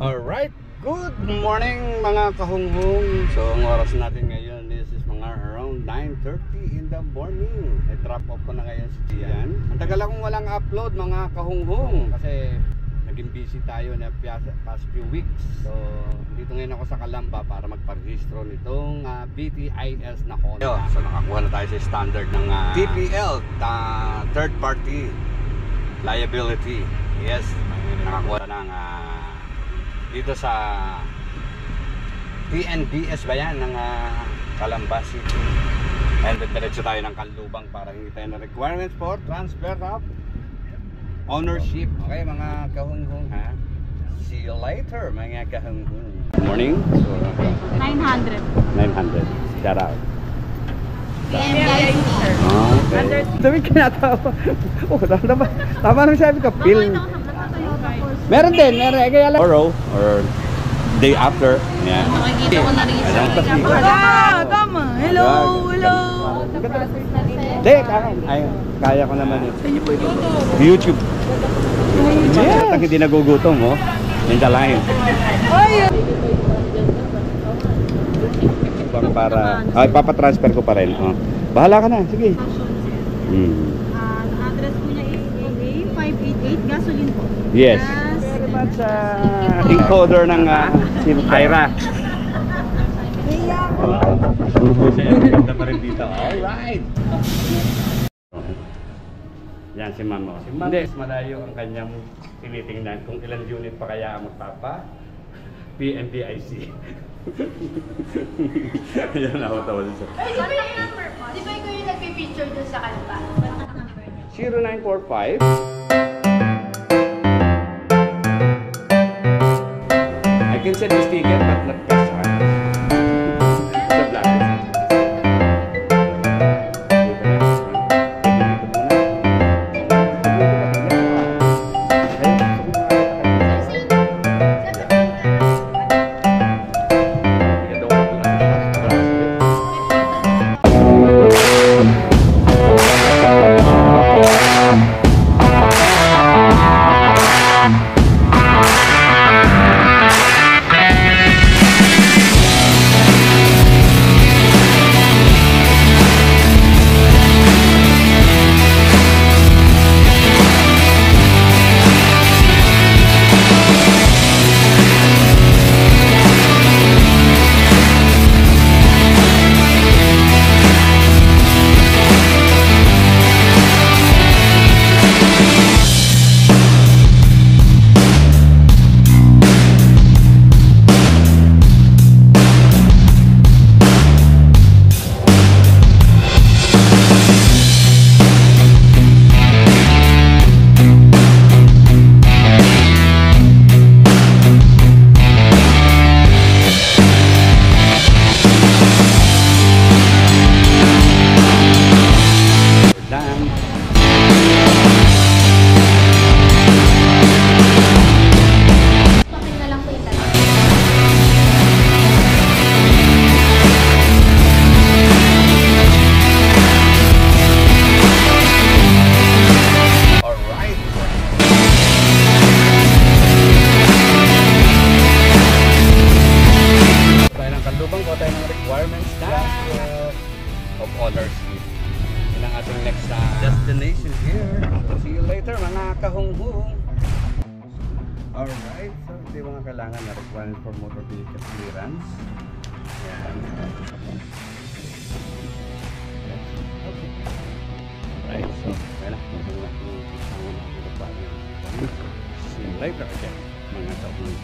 Alright, good morning mga kahunghong. So ang oras natin ngayon is mga around 9:30 in the morning. I-drop off ko na ngayon si Gian. Ang tagal akong walang upload mga kahunghong kasi naging busy tayo na past few weeks. So dito ngayon ako sa Calamba para magparehistro nitong BTIS na Honda. So nakakuha na tayo sa standard ng TPL, third party liability. Yes, nakakuha na ng dito sa TNBS ba yan ng Calamba City. And diretso tayo ng Canlubang para hindi tayo na requirements for transfer of ownership. Okay mga kahunghong ha. See you later mga kahunghong. Good morning. 900. 900. Shout out. TNBS sir. Okay. Sabi kinatawa. Oh, tama nang sabi ka. Bill. Meron din, meron. Kaya lang tomorrow or day after. Yeah. Makikita ko na rin tama. Hello, hello. Hindi, kaya ko naman eh. YouTube. Yeah. Hindi nagugutom, oh. Yung dalahin. Para, ipapatransfer ko pa rin. Oh. Bahala ka na, sige. Address po niya AA 588 gasoline po. Yes. Sa encoder ng Ira. Ganda pa rin dito. Alright. Yan si Ma'am. Hindi, malayo ang kanyang tinitingnan kung ilang unit pa kaya ang magpapa PMPIC. Yan ako tawa siya. Ay, di ba yung number mo? Di ba ikaw yung nagpipicture dun sa Calamba? 0945 I can send the sticker but not cash on. Sa black. Destination here. See you later mga kahunghong. Alright, so hindi mga kailangan na requirement for motor vehicle clearance. Yan. Alright, so wala. See you later again mga kahunghong.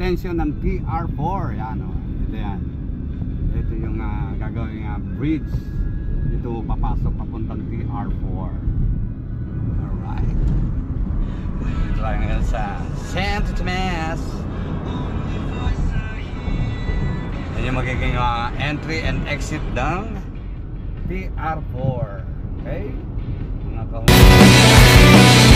Extension ng PR4 yan o. Ito yan. Ito yung gagawing bridge. Dito papasok papuntang TR4. Alright. Dito tayo ngayon sa Santo Tomas. Yan yung magiging entry and exit ng TR4. Okay? Mga kahon.